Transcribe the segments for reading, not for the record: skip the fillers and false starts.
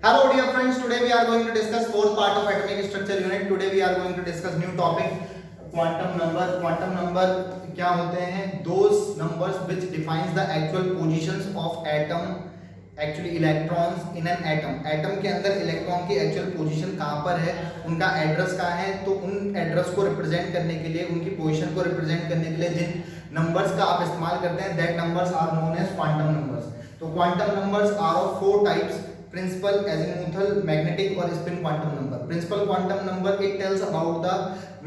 Hello dear friends, today we are going to discuss fourth part of atomic structure unit. Today we are going to discuss new topic quantum number. Quantum number क्या होते हैं? Those numbers which defines the actual positions of atom, actually electrons in an atom. Atom के अंदर electron की actual position कहाँ पर है, उनका एड्रेस कहाँ है, तो उन एड्रेस को रिप्रेजेंट करने के लिए, उनकी पोजीशन को रिप्रेजेंट करने के लिए जिन नंबर्स का आप इस्तेमाल करते हैं, that numbers are known as quantum numbers. तो quantum numbers are of four types: principal, azimuthal, magnetic और spin quantum number. Principal quantum number it tells about the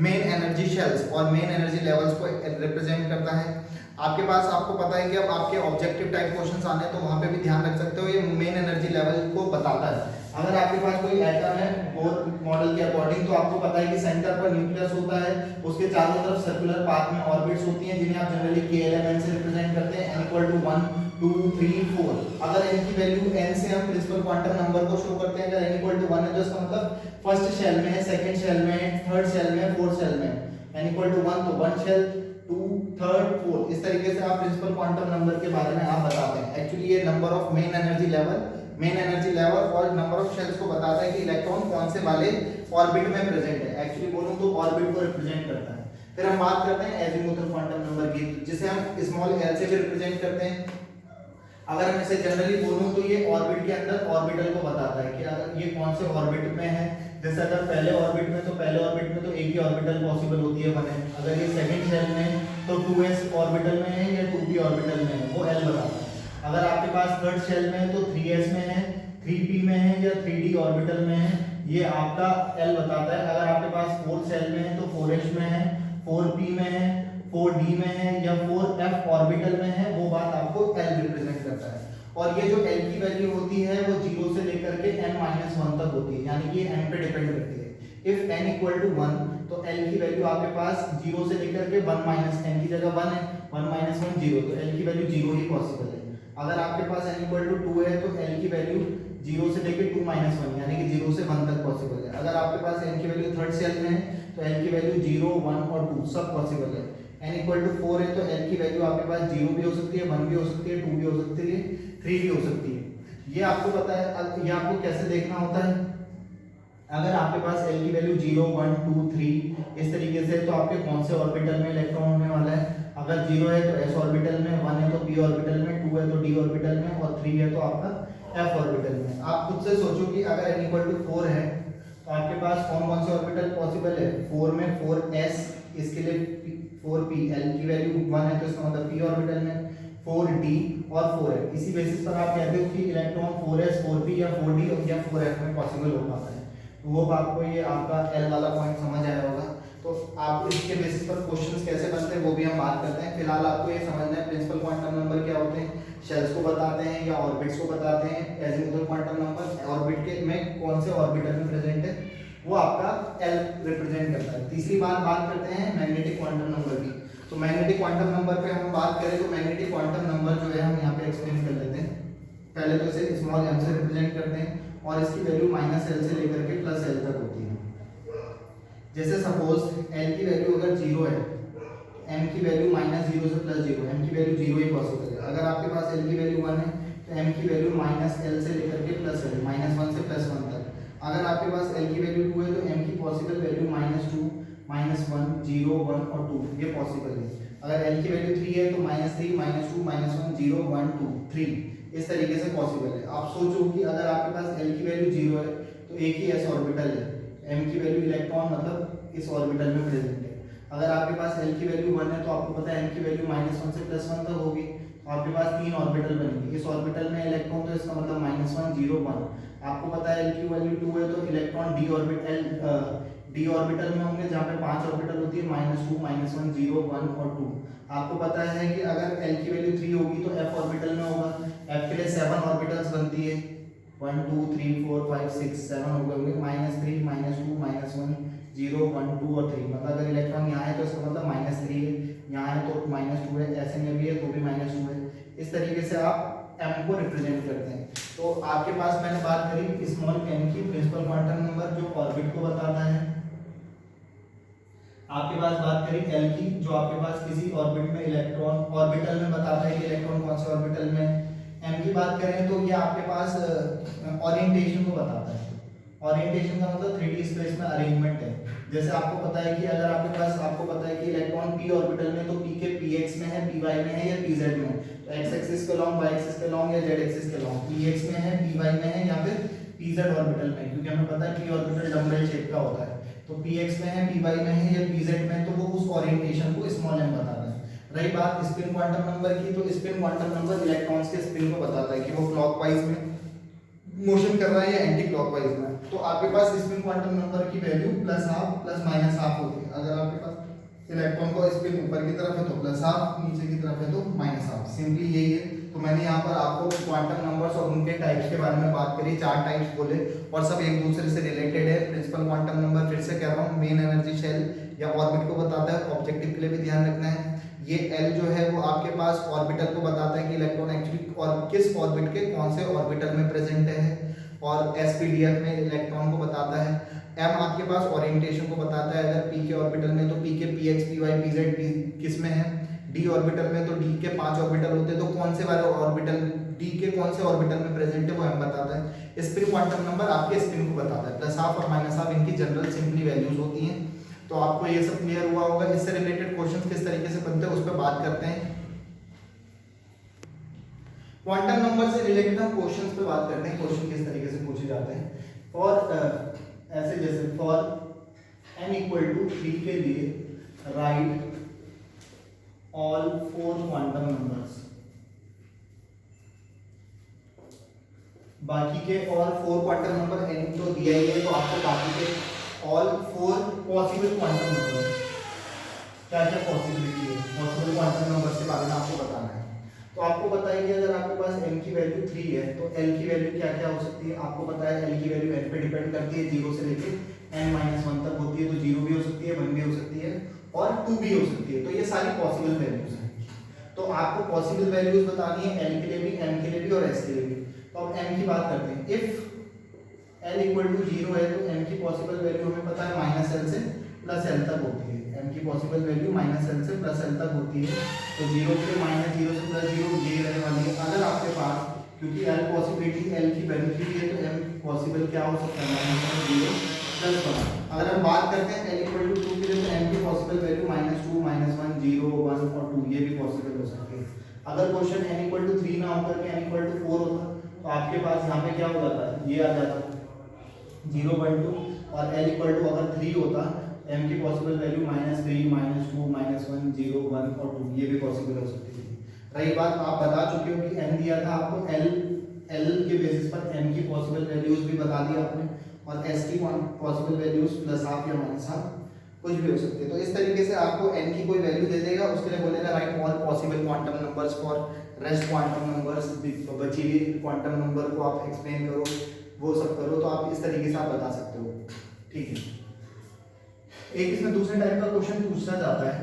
main energy shells और मेन एनर्जी लेवल्स को represent करता है. आपके पास, आपको पता है कि अब आपके ऑब्जेक्टिव टाइप क्वेश्चंस आने हैं तो वहां पे भी ध्यान रख सकते हो, ये मेन एनर्जी लेवल को बताता है. अगर आपके पास कोई एटम है बोर मॉडल के अकॉर्डिंग, तो आपको पता है कि सेंटर पर न्यूक्लियस होता है, उसके चारों तरफ सर्कुलर पाथ में ऑर्बिट्स होती हैं जिन्हें आप जनरली KLMN से रिप्रेजेंट करते हैं, n = 1 2 3 4. अगर n की वैल्यू n से हम प्रिंसिपल क्वांटम नंबर को शो करते हैं. अगर n = 1 है तो इसका मतलब फर्स्ट शेल में है, सेकंड शेल में है, थर्ड शेल में है, फोर्थ शेल में. n = 1 तो वन शेल, 2 थर्ड फोर्थ, इस तरीके से आप प्रिंसिपल क्वांटम नंबर के बारे में आप बताते हैं. एक्चुअली ये number of main energy level और नंबर ऑफ शेल्स को बताता है कि इलेक्ट्रॉन कौन से वाले ऑर्बिट में प्रेजेंट है. एक्चुअली बोलूं तो ऑर्बिट को रिप्रेजेंट करता है. फिर हम बात करते हैं एजीमुथल क्वांटम नंबर की, जिसे हम स्मॉल l से भी रिप्रेजेंट करते हैं. अगर मैं इसे जनरली बोलूं तो ये ऑर्बिट के अंदर ऑर्बिटल को बताता है कि अगर ये कौन से ऑर्बिट में है. जैसे अगर पहले ऑर्बिट में, तो पहले ऑर्बिट में तो एक ही ऑर्बिटल पॉसिबल होती है, 1 है. अगर ये सेकंड शेल में तो 2s ऑर्बिटल में है या 2p ऑर्बिटल में है, वो l बताता है. अगर आपके पास थर्ड शेल में है तो 3s में है, 3p में है या 3d ऑर्बिटल में है, ये आपका l बताता है. अगर आपके पास फोर्थ शेल में है तो 4s में है, 4p में है, 4d में है या 4f ऑर्बिटल में है, वो बात आपको l रिप्रेजेंट करता है. और ये जो l की वैल्यू होती है वो 0 से लेकर के n-1 तक होती है, यानी कि n पे डिपेंड करती है. इफ n = 1 तो l की वैल्यू आपके पास 0 से लेकर के 1 n की जगह 1 है, 1 - 1 0, तो l की वैल्यू 0 ही पॉसिबल है. अगर आपके पास n = 2 है तो l की वैल्यू 0 से लेकर 2 - 1 यानी कि 0 से 1 तक पॉसिबल है. अगर आपके पास n की वैल्यू थर्ड शेल में है तो l की वैल्यू 0 1 और 2 सब पॉसिबल है. n = 4 है तो l की वैल्यू आपके पास 0 भी हो सकती है, 1 भी हो सकती है, 2 भी हो सकती है, 3 भी हो सकती है. ये आपको पता है. अब ये आपको कैसे देखना होता है, अगर आपके पास l की वैल्यू 0 1 2 3 इस तरीके से, तो आपके कौन से ऑर्बिटल में इलेक्ट्रॉन होने वाला है. अगर 0 है तो s ऑर्बिटल में, 1 है तो p ऑर्बिटल में, 2 है तो d ऑर्बिटल में और 3 है तो आपका f ऑर्बिटल में. आप खुद से सोचो कि अगर n = 4 है तो आपके पास कौन कौन से ऑर्बिटल पॉसिबल है. 4 में 4s, इसके लिए 4p, l की वैल्यू 1 है तो इसका मतलब p ऑर्बिटल में, 4d और 4f. इसी बेसिस पर आप कहते हो कि इलेक्ट्रॉन 4s 4p या 4d या 4f में पॉसिबल हो पाता है. तो वो आपको ये आपका l वाला पॉइंट समझ आया होगा. तो आप इसके बेसिस पर क्वेश्चंस कैसे बनते हैं वो भी हम बात करते हैं. फिलहाल आपको ये समझना है प्रिंसिपल क्वांटम नंबर क्या होते हैं, शेल्स को बताते हैं या ऑर्बिट्स को बताते हैं. एजीमुथल क्वांटम नंबर ऑर्बिट के में कौन से ऑर्बिटल में प्रेजेंट है वो आपका l रिप्रेजेंट करता है. तीसरी बात करते हैं मैग्नेटिक क्वांटम नंबर की. तो मैग्नेटिक क्वांटम नंबर पे हम बात करें तो मैग्नेटिक क्वांटम नंबर जो है हम यहाँ पे एक्सप्लेन कर लेते हैं. पहले तो इसे स्मॉल m से रिप्रेजेंट करते हैं और इसकी वैल्यू -l से लेकर के +l तक होती है. जैसे सपोज l की वैल्यू अगर 0 है, m की वैल्यू -0 से +0, m की वैल्यू 0 ही पॉसिबल है. अगर आपके पास l की वैल्यू 1 है तो m की वैल्यू -l से लेकर के +l, -1 से +1 तक. अगर आपके पास l की वैल्यू 2 है तो m की पॉसिबल वैल्यू -2 -1 0 1 और 2 ये पॉसिबल है. अगर l की वैल्यू 3 है तो -3 -2 -1 0 1 2 3 इस तरीके से पॉसिबल है. आप सोचो कि अगर आपके पास l की वैल्यू 0 है तो एक ही s ऑर्बिटल है, m की वैल्यू इलेक्ट्रॉन मतलब इस ऑर्बिटल में प्रेजेंट है. अगर आपके पास l की वैल्यू 1 है तो आपको पता है m की वैल्यू -1 से +1 तक होगी, तो आपके पास 3 ऑर्बिटल बनेंगे. इस ऑर्बिटल में इलेक्ट्रॉन, तो इसका मतलब -1 0 1. आपको पता है l की वैल्यू 2 है तो इलेक्ट्रॉन d ऑर्बिटल में होंगे जहाँ पे 5 ऑर्बिटल होती है, -2 -1 0 1 और 2. आपको पता है कि अगर l की वैल्यू 3 होगी तो f ऑर्बिटल में होगा. f के लिए 7 ऑर्बिटल्स बनती है, 1 2 3 4 5 6 7 हो गए होंगे, -3 -2 -1 0 1 2 और 3. मतलब अगर इलेक्ट्रॉन यहाँ है तो इसका मतलब -3 है, यहाँ है तो -2 है, ऐसे में भी है तो भी -2 है. इस तरीके से आप m को रिप्रेजेंट करते हैं. तो आपके पास मैंने बात करी स्मॉल m की, प्रिंसिपल क्वांटम नंबर जो ऑर्बिट को बताता है. आपके पास बात करी l की, जो आपके पास किसी ऑर्बिट में इलेक्ट्रॉन ऑर्बिटल में बताता है कि इलेक्ट्रॉन कौन से ऑर्बिटल में. एम की बात करें तो ये आपके पास ओरिएंटेशन को बताता है। ओरिएंटेशन का मतलब 3D स्पेस में अरेंजमेंट है। जैसे आपको पता है कि अगर आपके पास आपको पता है कि इलेक्ट्रॉन p ऑर्बिटल में तो p के px में है, py में है या pz में है। तो x एक्सिस के लॉन्ग, y एक्सिस के लॉन्ग या z एक्सिस के लॉन्ग, px में है, py में है या फिर pz ऑर्बिटल में, क्योंकि हमें पता है p ऑर्बिटल डम्बल शेप का होता है। तो px में है, py में है या pz में है, तो वो उस ओरिएंटेशन को स्मॉल m बताता है। रही बात स्पिन क्वांटम नंबर की, तो स्पिन क्वांटम नंबर इलेक्ट्रॉन्स के स्पिन को बताता है कि वो क्लॉकवाइज में मोशन कर रहा है या एंटी क्लॉकवाइज में। तो आपके पास स्पिन क्वांटम नंबर की value plus half plus minus half होती है। अगर आपके पास इलेक्ट्रॉन को स्पिन ऊपर की तरफ है तो प्लस हाफ, नीचे की तरफ है तो माइनस हाफ, सिंपली यही है। तो मैंने यहाँ पर आपको क्वांटम नंबर्स और उनके टाइप्स के बारे में बात करी, 4 टाइप्स बोले और सब एक दूसरे से रिलेटेड है। प्रिंसिपल क्वांटम नंबर फिर से कह रहा हूँ, मेन एनर्जी शेल या ऑर्बिट को बताता है। ऑब्जेक्टिव के लिए भी ध्यान रखना है। ये L जो है वो आपके पास ऑर्बिटल को बताता है कि इलेक्ट्रॉन एक्चुअली और किस ऑर्बिट के कौन से ऑर्बिटल में प्रेजेंट है, और SPDF में इलेक्ट्रॉन को बताता है। M आपके पास ओरिएंटेशन को बताता है। अगर P के ऑर्बिटल में तो P के px, py, pz किस में है। D ऑर्बिटल में तो D के 5 ऑर्बिटल होते हैं, तो कौन से वाले ऑर्बिटल D के कौन से ऑर्बिटल में प्रेजेंट है वो M बताता है। स्पिन क्वांटम नंबर आपके स्पिन को बताता है। प्लस हाफ और माइनस हाफ इनकी जनरल सिंपली वैल्यूज होती हैं। तो आपको ये सब क्लियर हुआ होगा। इससे रिलेटेड क्वेश्चंस किस तरीके से बनते हैं उस पर बात करते हैं। क्वांटम नंबर से रिलेटेड हम क्वेश्चंस पे बात करते हैं, क्वेश्चन किस तरीके से पूछे जाते हैं। फॉर ऐसे जैसे फॉर n इक्वल टू 3 के लिए राइट ऑल 4 क्वांटम नंबर्स, बाकी के और 4 क्वांटम नंबर n तो दिया ही है, तो आपको बाकी के ऑल 4 पॉसिबल क्वांटम नंबर क्या क्या पॉसिबिलिटी है, पॉसिबल क्वांटम नंबर्स के बारे में आपको बताना है। तो आपको पता है कि अगर आपके पास n की वैल्यू 3 है तो l की वैल्यू क्या क्या हो सकती है। आपको पता है l की वैल्यू n पे डिपेंड करती है, 0 से लेके n-1 तक होती है। तो 0 भी हो सकती है, 1 भी हो सकती है और 2 भी हो सकती है। तो ये सारी पॉसिबल वैल्यूज हैं। तो आपको पॉसिबल वैल्यूज बतानी है l के लिए भी, m के लिए भी और s के लिए भी। तो अब m की बात करते हैं। इफ l इक्वल टू 0 है तो m की पॉसिबल वैल्यू हमें पता है -l से +l तक होती है। m की पॉसिबल वैल्यू -l से +l तक होती है। तो 0 के लिए -0 से +0 ये रहने वाली है। अगर आपके पास, क्योंकि l पॉसिबिलिटी l की वैल्यू की है, तो m पॉसिबल क्या हो सकता है, -0 +1। अगर हम बात करते हैं l इक्वल टू 2 के लिए, तो m की पॉसिबल वैल्यू -2, -1, 0, 1 और 2 ये भी पॉसिबल हो सकती है। अगर क्वेश्चन n इक्वल टू 3 ना होकर के n इक्वल टू 4 होता तो आपके पास यहाँ पे क्या हो जाता है, ये आ जाता 0, 1, 2 और l इक्वल टू अगर 3 होता, m की पॉसिबल वैल्यू -3, -2, -1, 0, 1 और 2 ये भी पॉसिबल हो सकती है। रही बात, आप बता चुके हो कि n दिया था आपको, l के बेसिस पर m की पॉसिबल वैल्यूज भी बता दी आपने, और s की पॉसिबल वैल्यूज प्लस हाफ या माइनस हाफ कुछ भी हो सकते हैं। तो इस तरीके से आपको n की कोई वैल्यू दे देगा, उसके लिए बोलेगा right all possible quantum numbers for rest quantum numbers, बची हुई क्वांटम नंबर को आप एक्सप्लेन करो, वो सब करो। तो आप इस तरीके से आप बता सकते हो, ठीक है। एक इसमें दूसरे टाइप का क्वेश्चन पूछना जाता है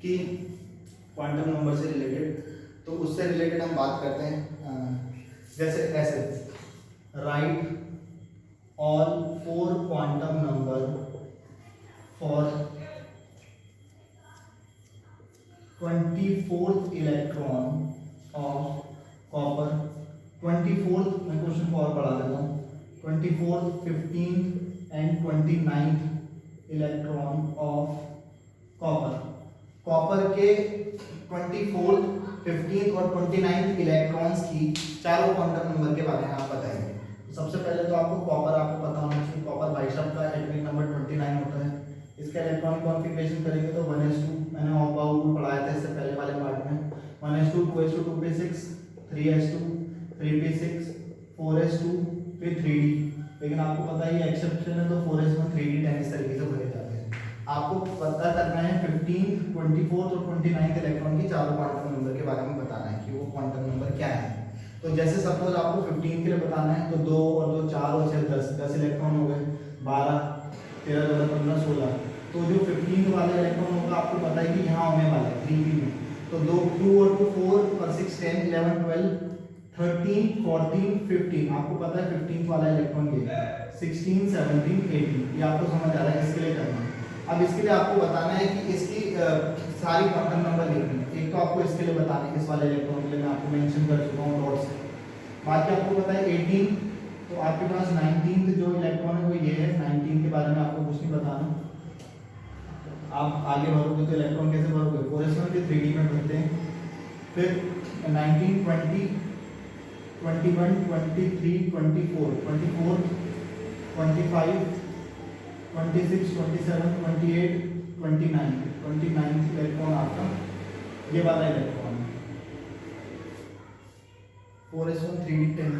कि क्वांटम नंबर से रिलेटेड, तो उससे रिलेटेड हम बात करते हैं जैसे ऐसे right all 4 quantum number for 24th electron of copper. 24th मैं क्वेश्चन को और बढ़ा देता हूँ, 24th, 15th and 29th electron of copper. Copper के 24th, 15th और 29th इलेक्ट्रॉन्स की चारों क्वांटम नंबर के बारे में आप बताएंगे। सबसे पहले तो आपको कॉपर आपको पता होना चाहिए, कॉपर बाइशप का एटॉमिक नंबर 29 होता है। इसका इलेक्ट्रॉनिक कॉन्फ़िगरेशन करेंगे तो 1s2, मैंने अबाउट में पढ़ाया था इससे पहले वाले पार्ट में, 1s2, 2s2, 2p6, 3s2, 3p6, 4s2 फिर 3d। लेकिन आपको पता है ये एक्सेप्शन है, तो 4s1, 3d, 10 इस तरीके से भरे जाते हैं। आपको पता करना है 15, 24 और 29 इलेक्ट्रॉन की चारों क्वांटम नंबर के बारे में बताना है कि वो क्वांटम नंबर क्या है। तो जैसे सपोज आपको 15 के लिए बताना है, तो 2 और 2 4 और 6 10 इलेक्ट्रॉन हो गए, 12, 13, 14, 15, 16। तो जो 15 वाला इलेक्ट्रॉन होगा आपको पता है कि यहाँ होने वाला है 3p में, तो 2 और 2 4 और 6 10 11 12 13 14 15। आपको पता है 15 वाला इलेक्ट्रॉन ये 16 17 18, ये आपको समझ आ रहा है, इसके लिए करना है। अब इसके लिए आपको बताना है कि इसकी सारी क्वांटम नंबर लिखनी है। एक तो आपको इसके लिए बताना है, इस वाले इलेक्ट्रॉन के लिए मैं आपको मेंशन कर चुका हूँ डॉट से। बाकी आपको पता है 18, तो आपके पास 19th जो इलेक्ट्रॉन है वो ये है। 19 के बारे में आपको कुछ नहीं बताना, आप आगे भरोगे तो इलेक्ट्रॉन कैसे भरोगे, 4s1 के 3D में भरते हैं। फिर 19, 20, 21, 23, 24, 24, 25, 26, 27, 28, 29, 29 इलेक्ट्रॉन आपका ये वाला इलेक्ट्रॉन है। 4s1 3D 10,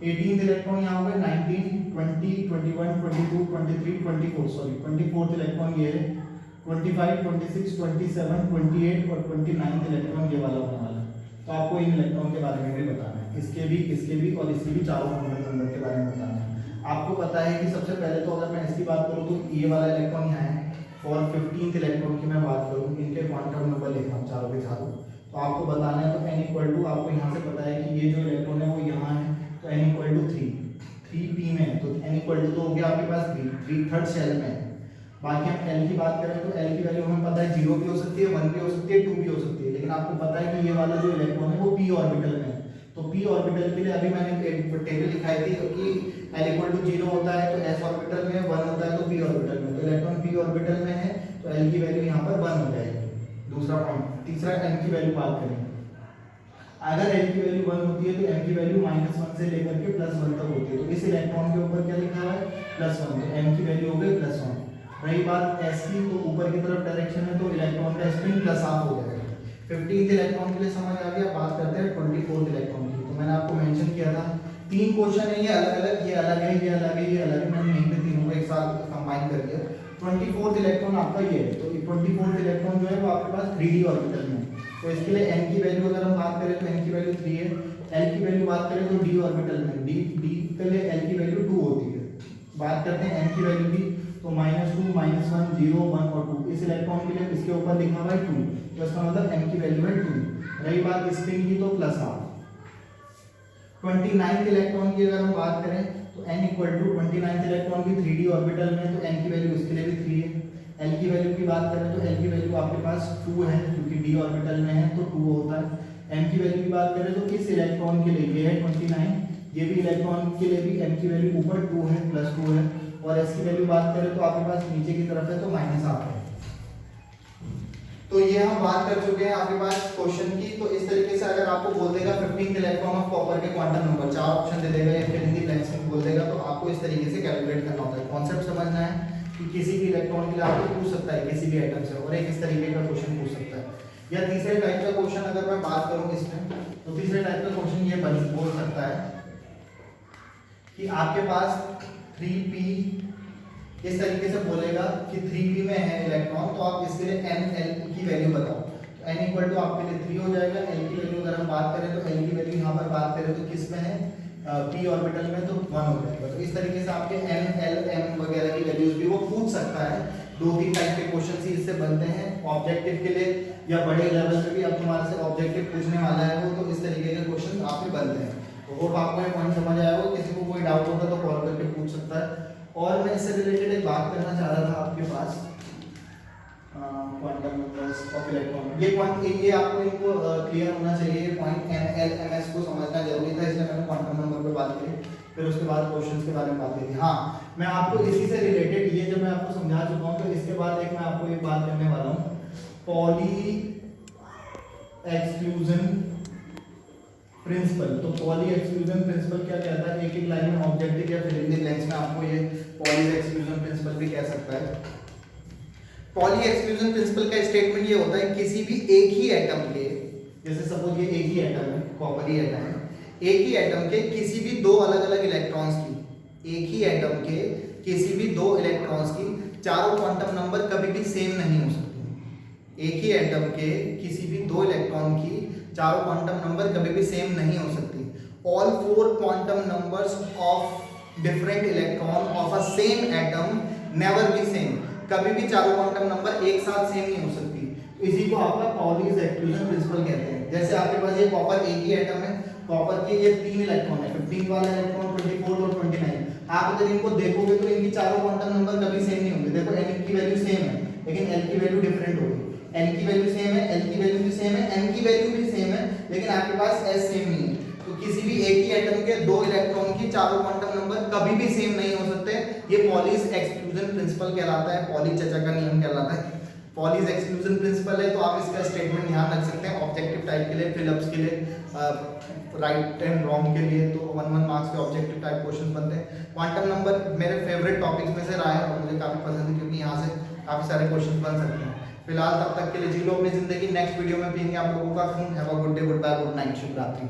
18th इलेक्ट्रॉन यहाँ हो गए 19, 20, 21, 22, 23, 24, सॉरी 24th इलेक्ट्रॉन ये है। 25, 26, 27, 28 और 29th इलेक्ट्रॉन ये वाला होने वाला है। तो आपको इन इलेक्ट्रॉन के बारे में भी बताना है, इसके भी और इसके भी चारों नंबर के बारे में बताना है। आपको पता है कि सबसे पहले तो अगर मैं इसकी बात करूँ तो ये वाला इलेक्ट्रॉन यहाँ है, और 15th इलेक्ट्रॉन की मैं बात करूँ, इनके क्वांटम नंबर लिख रहा हूँ चारों के चारों। तो आपको बताना है, तो n इक्वल टू आपको यहाँ से पता है कि ये जो इलेक्ट्रॉन है वो यहाँ है, तो n इक्वल टू 3p में है, तो n इक्वल टू तो हो गया आपके पास 3 थर्ड सेल में है। बाकी हम l की बात करें तो l की वैल्यू हमें पता है 0 भी हो सकती है, 1 भी हो सकती है, 2 भी हो सकती है, लेकिन आपको पता है कि ये वाला जो इलेक्ट्रॉन है वो p ऑर्बिटल में है। तो p ऑर्बिटल के लिए अभी मैंने एक टेबल दिखाई थी कि l इक्वल टू 0 होता है तो s ऑर्बिटल में, 1 होता है तो p ऑर्बिटल में, तो इलेक्ट्रॉन p ऑर्बिटल में है तो l की वैल्यू यहाँ पर 1 हो जाएगी। दूसरा पॉइंट। तीसरा n की वैल्यू बात करें, अगर l की वैल्यू 1 होती है तो m की वैल्यू -1 से लेकर के +1 तक होती है, तो इस इलेक्ट्रॉन के ऊपर क्या लिखा हुआ है +1, तो m की वैल्यू हो गई +1। रही बात s की, तो ऊपर की तरफ डायरेक्शन में तो इलेक्ट्रॉन का स्पिन +1 हो जाएगा। 15th इलेक्ट्रॉन के लिए समझ आ गया। बात करते हैं 24th इलेक्ट्रॉन की। तो मैंने आपको मेंशन किया था 3 क्वेश्चन है, ये अलग अलग, ये अलग है, ये अलग है, ये अलग है, मैंने यहीं पे तीनों को एक साथ कंबाइन कर दिया। 24th इलेक्ट्रॉन आपका ये है, तो 24th इलेक्ट्रॉन जो है वो आपके पास 3d ऑर्बिटल में है। तो इसके लिए n की वैल्यू अगर हम बात करें तो n की वैल्यू 3 है, l की वैल्यू बात करें तो d ऑर्बिटल में, d के लिए l की वैल्यू 2 होती है। बात करते हैं n की वैल्यू की, तो -2, -1, 0, 1 और 2। इस इलेक्ट्रॉन के लिए इसके ऊपर लिखा हुआ है 2, तो इसका मतलब m की वैल्यू है 2। रही बात स्पिन की, तो +1। 29th इलेक्ट्रॉन की अगर हम बात करें तो n equal to 29th electron भी 3d ऑर्बिटल में, तो n की वैल्यू इसके लिए भी 3 है। l की वैल्यू की बात करें तो l की वैल्यू आपके पास 2 है, क्योंकि d ऑर्बिटल में है तो 2 होता है। m की वैल्यू की बात करें तो इस इलेक्ट्रॉन के लिए ये है 29, ये भी इलेक्ट्रॉन के लिए भी m की वैल्यू ऊपर 2 है, +2 है, और s की वैल्यू बात करें तो आपके पास नीचे की तरफ है तो -8 है। तो ये हम बात कर चुके हैं आपके पास क्वेश्चन की। तो इस तरीके से अगर आपको बोल देगा 15th इलेक्ट्रॉन ऑफ कॉपर के क्वांटम नंबर, 4 ऑप्शन दे देगा या फिर इन दी ब्लैंक्स में बोल देगा, तो आपको इस तरीके से कैलकुलेट करना होता है। कॉन्सेप्ट समझना है कि किसी भी इलेक्ट्रॉन के लिए आपको पूछ सकता है किसी भी एटम से, और एक इस तरीके का क्वेश्चन पूछ सकता है। या तीसरे टाइप का क्वेश्चन अगर मैं बात करूं इसमें, तो तीसरे टाइप का क्वेश्चन ये बोल सकता है कि आपके पास 3p, इस तरीके से बोलेगा कि 3p में है इलेक्ट्रॉन, तो आप इसके लिए n l की वैल्यू बताओ। तो n इक्वल टू आपके लिए 3 हो जाएगा। l की वैल्यू अगर हम बात करें तो l की वैल्यू यहाँ पर बात करें तो किस में है, p ऑर्बिटल में, तो 1 हो जाएगा। तो इस तरीके से आपके n l m वगैरह की वैल्यूज भी वो पूछ सकता है। 2-3 टाइप के क्वेश्चन ही इससे बनते हैं ऑब्जेक्टिव के लिए, या बड़े लेवल पे भी अब तुम्हारे से ऑब्जेक्टिव पूछने वाला है वो, तो इस तरीके के क्वेश्चन आपके बनते हैं। तो होप आपको ये पॉइंट समझ आया हो। किसी को कोई डाउट होगा तो कॉल करके पूछ सकता है। और मैं इससे रिलेटेड एक बात करना चाह रहा था आपके पास, क्वांटम नंबर्स ऑफ इलेक्ट्रॉन। ये आपको इनको क्लियर होना चाहिए, point n l m s को समझना जरूरी था, इसलिए मैंने क्वांटम नंबर पे बात करी, फिर उसके बाद क्वेश्चंस के बारे में बात करी। हाँ, मैं आपको इसी से रिलेटेड, ये जब मैं आपको समझा चुका हूँ, तो इसके बाद एक मैं आपको एक बात करने वाला हूँ, पॉली एक्सक्लूजन प्रिंसिपल। तो पॉली एक्सक्लूजन प्रिंसिपल क्या कहता है, एक एक लाइन में ऑब्जेक्टिव या फिर इन द ब्लैंक्स में आपको ये पॉली एक्सक्लूजन प्रिंसिपल भी कह सकता है। पॉली एक्सक्लूजन प्रिंसिपल का स्टेटमेंट ये होता है, किसी भी एक ही एटम के, जैसे सपोज ये एक ही एटम है, कॉपर ही एटम है, एक ही एटम के किसी भी दो अलग अलग इलेक्ट्रॉन्स की, एक ही एटम के किसी भी दो इलेक्ट्रॉन्स की चारों क्वांटम नंबर कभी भी सेम नहीं हो सकते। एक ही एटम के किसी भी दो इलेक्ट्रॉन की चारों क्वांटम नंबर कभी भी सेम नहीं हो सकती। All 4 quantum numbers of different electron of a same atom never be same. कभी भी चारों क्वांटम नंबर एक साथ सेम नहीं हो सकती। तो इसी को आपका पॉलीज एक्सक्लूजन प्रिंसिपल कहते हैं। जैसे आपके पास ये कॉपर एक ही एटम है, कॉपर के ये 3 इलेक्ट्रॉन है, 15 वाला इलेक्ट्रॉन, 24 और 29। आप अगर इनको देखोगे तो इनकी चारों क्वांटम नंबर कभी सेम नहीं होंगे। देखो n की वैल्यू सेम है लेकिन l की वैल्यू डिफरेंट होगी। n की वैल्यू सेम है, l की वैल्यू भी सेम है, m की वैल्यू भी सेम है, लेकिन आपके पास s सेम नहीं है। तो किसी भी एक ही एटम के दो इलेक्ट्रॉन की चारों क्वांटम नंबर कभी भी सेम नहीं हो सकते। ये पॉलीज एक्सक्लूजन प्रिंसिपल कहलाता है, पॉली चाचा का नियम कहलाता है। पॉलीज एक्सक्लूजन प्रिंसिपल है, तो आप इसका स्टेटमेंट ध्यान रख सकते हैं ऑब्जेक्टिव टाइप के लिए, फिलिप्स के लिए, राइट एंड रॉन्ग के लिए, तो 1 मार्क्स के ऑब्जेक्टिव टाइप क्वेश्चन बनते हैं। क्वांटम नंबर मेरे फेवरेट टॉपिक्स में से रहा है और मुझे काफी पसंद है, क्योंकि यहाँ से काफी सारे क्वेश्चन बन सकते हैं। फिलहाल तब तक के लिए जी लो अपनी जिंदगी, नेक्स्ट वीडियो में पियेंगे आप लोगों का खून। Have a good day, goodbye, good night, शुभ रात्रि।